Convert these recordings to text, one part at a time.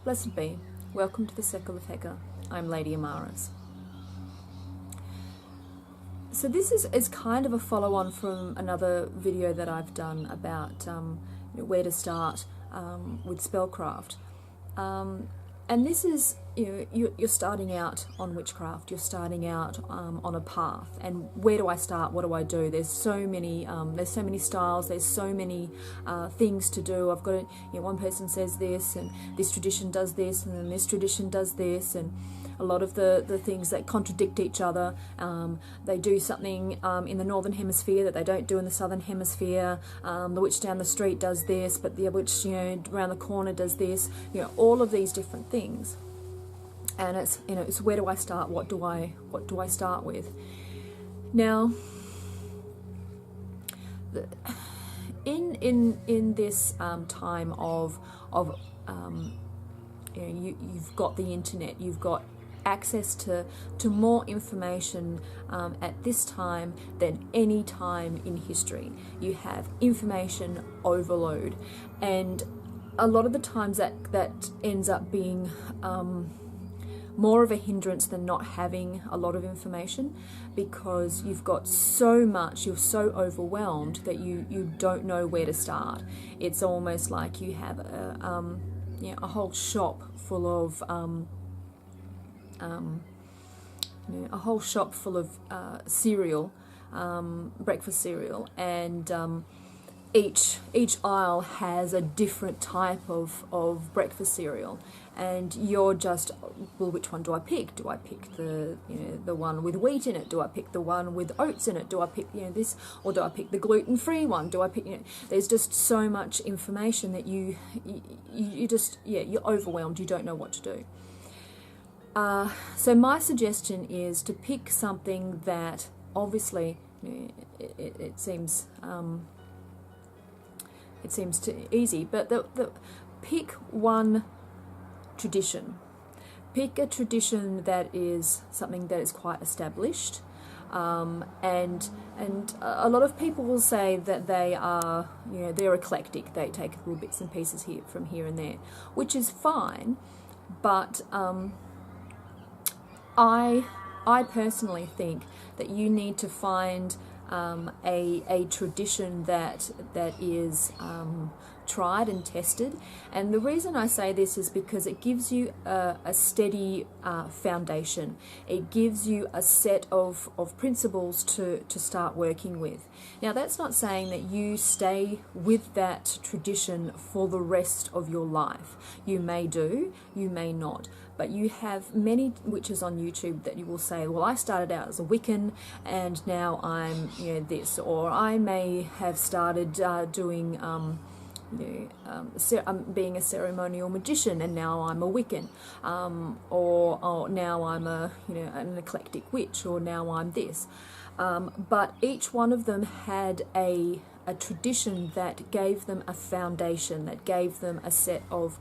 Blessed be. Welcome to the Circle of Heka. I'm Lady Amaris. So this is kind of a follow-on from another video that I've done about where to start with spellcraft. And this is, you're starting out on witchcraft, you're starting out on a path, and where do I start, what do I do? There's so many styles, there's so many things to do. I've got to, one person says this, and this tradition does this, and then this tradition does this, and a lot of the things that contradict each other. They do something in the northern hemisphere that they don't do in the southern hemisphere. The witch down the street does this, but the witch around the corner does this. All of these different things. And it's where do I start? What do I start with? Now, in this time of you've got the internet, you've got access to more information at this time than any time in history. You have information overload, and a lot of the times that ends up being more of a hindrance than not having a lot of information, because you've got so much, you're so overwhelmed that you don't know where to start. It's almost like you have a whole shop full of cereal, breakfast cereal, and each aisle has a different type of breakfast cereal, and you're just, well, which one do I pick? Do I pick the one with wheat in it? Do I pick the one with oats in it? Do I pick this, or do I pick the gluten-free one? Do I pick there's just so much information that you just you're overwhelmed. You don't know what to do. So my suggestion is to pick something that obviously it seems too easy, but pick one tradition. Pick a tradition that is something that is quite established, and a lot of people will say that they are they're eclectic. They take little bits and pieces from here and there, which is fine, but I personally think that you need to find a tradition that is tried and tested. And the reason I say this is because it gives you a steady foundation. It gives you a set of principles to start working with. Now, that's not saying that you stay with that tradition for the rest of your life. You may do, you may not. But you have many witches on YouTube that you will say, well, I started out as a Wiccan and now I'm this, or I may have started doing being a ceremonial magician and now I'm a Wiccan, or now I'm an eclectic witch, or now I'm this. But each one of them had a tradition that gave them a foundation, that gave them a set of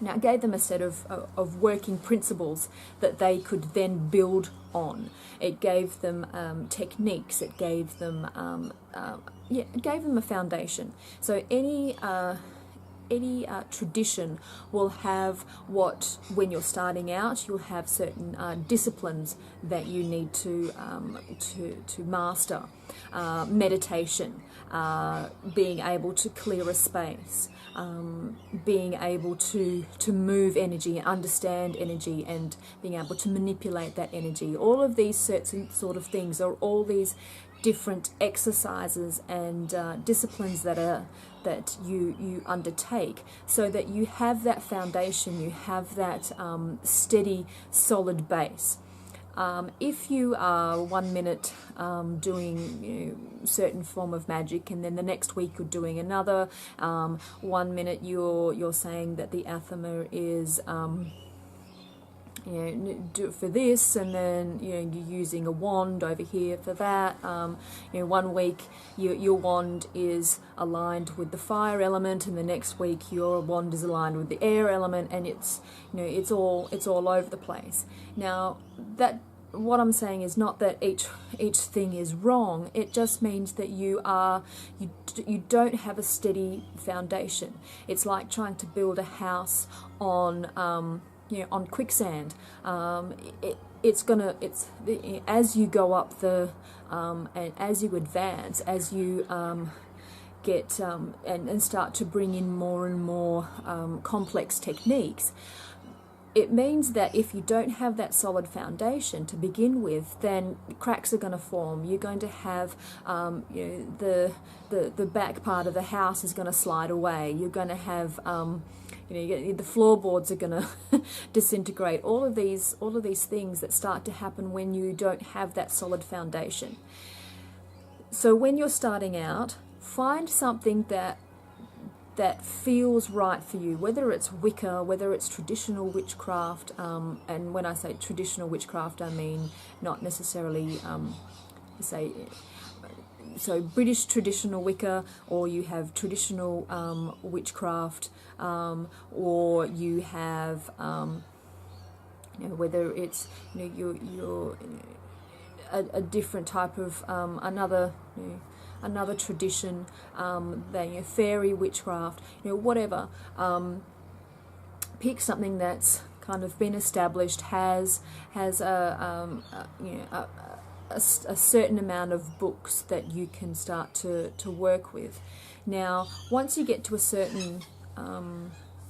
of working principles that they could then build on. It gave them techniques. It gave them it gave them a foundation. So any tradition will have when you're starting out, you'll have certain disciplines that you need to master. Meditation, being able to clear a space, being able to move energy, understand energy, and being able to manipulate that energy. All of these certain sort of things are all these different exercises and disciplines that you undertake, so that you have that foundation, you have that steady, solid base. If you are 1 minute doing certain form of magic, and then the next week you're doing another, 1 minute you're saying that the athema is do it for this, and then you're using a wand over here for that. 1 week your wand is aligned with the fire element, and the next week your wand is aligned with the air element, and it's all over the place. Now that what I'm saying is not that each thing is wrong. It just means that you don't have a steady foundation. It's like trying to build a house on on quicksand. As you go up and as you advance, as you get and start to bring in more and more complex techniques, it means that if you don't have that solid foundation to begin with, then cracks are going to form. You're going to have the back part of the house is going to slide away. You're going to have the floorboards are going to disintegrate. All of these things that start to happen when you don't have that solid foundation. So when you're starting out, find something that feels right for you, whether it's Wicca, whether it's traditional witchcraft, and when I say traditional witchcraft, I mean not necessarily so British traditional Wicca, or you have traditional witchcraft, or you have whether it's you're a different type of another tradition, fairy witchcraft, whatever. Pick something that's kind of been established, has a certain amount of books that you can start to work with. Now, once you get to a certain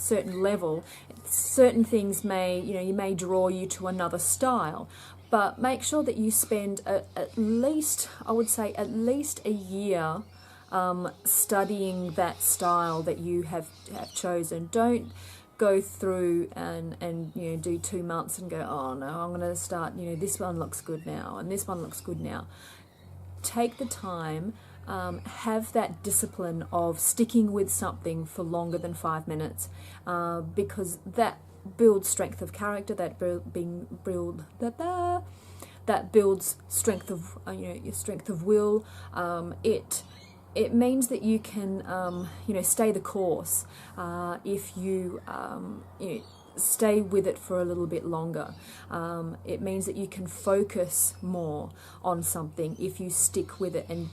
level, certain things may draw you to another style. But make sure that you spend at least a year studying that style that you have chosen. Don't go through and do 2 months and go, oh no, I'm going to start, this one looks good now and this one looks good now. Take the time, have that discipline of sticking with something for longer than 5 minutes, because that builds strength of character, that builds strength of your strength of will. It means that you can stay the course if you stay with it for a little bit longer. It means that you can focus more on something if you stick with it, and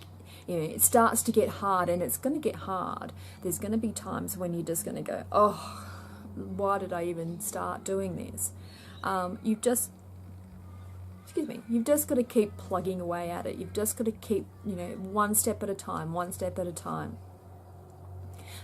it starts to get hard, and it's going to get hard. There's going to be times when you're just going to go, oh, why did I even start doing this? You've just got to keep plugging away at it. You've just got to keep, one step at a time, one step at a time.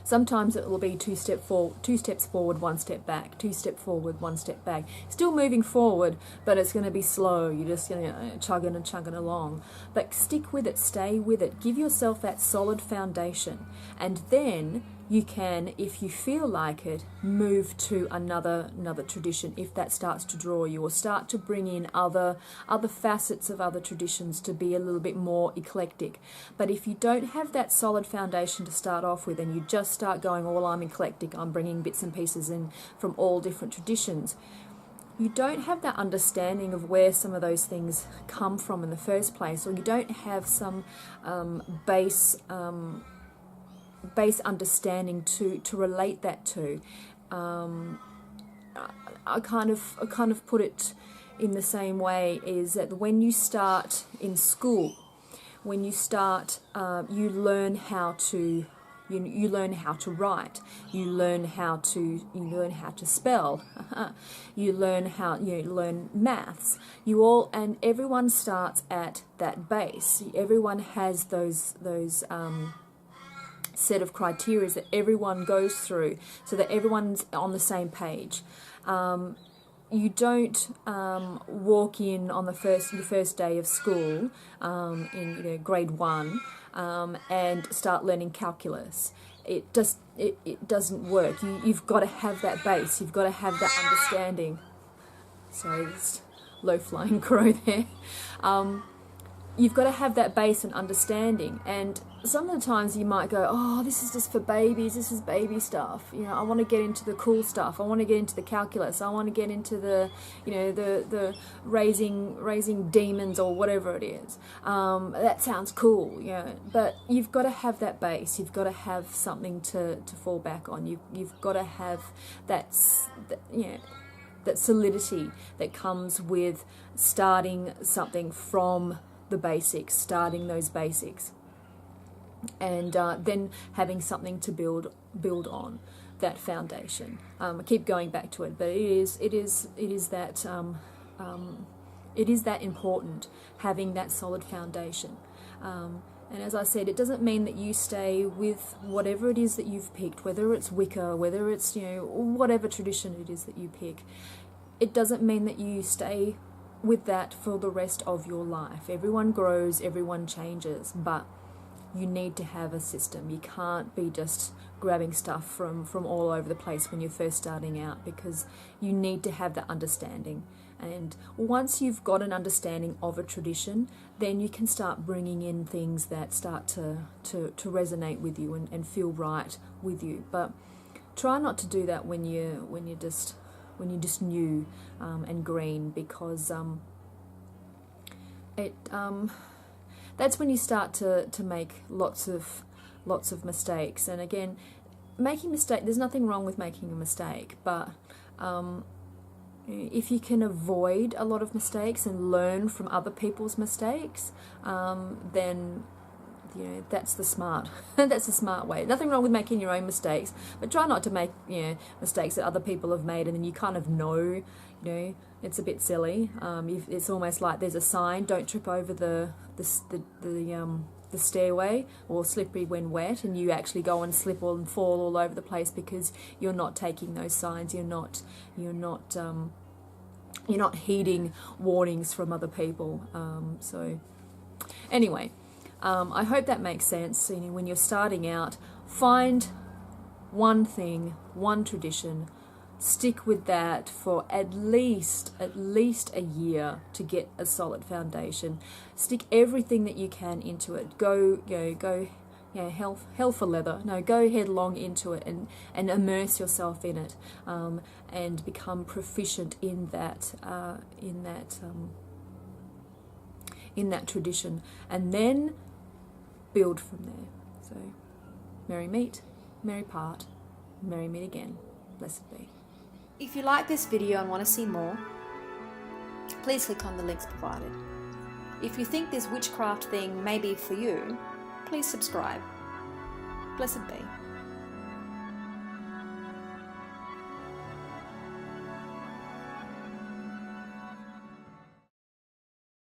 Sometimes it will be two steps forward, one step back, 2 steps forward, 1 step back. Still moving forward, but it's going to be slow. You're just going to chugging along. But stick with it, stay with it. Give yourself that solid foundation. And then you can, if you feel like it, move to another tradition if that starts to draw you, or start to bring in other facets of other traditions to be a little bit more eclectic. But if you don't have that solid foundation to start off with, and you just start going, oh, well, I'm eclectic, I'm bringing bits and pieces in from all different traditions, you don't have that understanding of where some of those things come from in the first place, or you don't have some base understanding to relate that to. I kind of put it in the same way, is that when you start in school, when you start, you learn how to write, you learn how to spell, you learn maths. And everyone starts at that base. Everyone has those set of criteria that everyone goes through, so that everyone's on the same page. You don't walk in on the first day of school in grade 1 and start learning calculus. It doesn't work. You've got to have that base. You've got to have that understanding. Sorry, this low-flying crow there. You've got to have that base and understanding. And some of the times you might go, oh, this is just for babies, this is baby stuff. I want to get into the cool stuff. I want to get into the calculus. I want to get into the, the raising demons or whatever it is. That sounds cool, But you've got to have that base. You've got to have something to fall back on. You've got to have that, that solidity that comes with starting something from the basics, starting those basics, and then having something to build on, that foundation. I keep going back to it, but it is that important, having that solid foundation. And as I said, it doesn't mean that you stay with whatever it is that you've picked, whether it's Wicca, whether it's, whatever tradition it is that you pick. It doesn't mean that you stay with that for the rest of your life. Everyone grows, everyone changes, but you need to have a system. You can't be just grabbing stuff from all over the place when you're first starting out, because you need to have that understanding. And once you've got an understanding of a tradition, then you can start bringing in things that start to resonate with you and feel right with you. But try not to do that when you're just new and green, because that's when you start to make lots of mistakes. And again, there's nothing wrong with making a mistake, but if you can avoid a lot of mistakes and learn from other people's mistakes, then that's the smart way. Nothing wrong with making your own mistakes, but try not to make mistakes that other people have made, and then you kind of know it's a bit silly. It's almost like there's a sign: don't trip over the stairway, or slippery when wet, and you actually go and slip and fall all over the place because you're not taking those signs. You're not heeding warnings from other people. So anyway, I hope that makes sense. When you're starting out, find one thing, one tradition, stick with that for at least a year to get a solid foundation. Stick everything that you can into it. Go hell for leather. No, go headlong into it and immerse yourself in it, and become proficient in that tradition, and then build from there. So, merry meet, merry part, merry meet again. Blessed be. If you like this video and want to see more, please click on the links provided. If you think this witchcraft thing may be for you, please subscribe. Blessed be.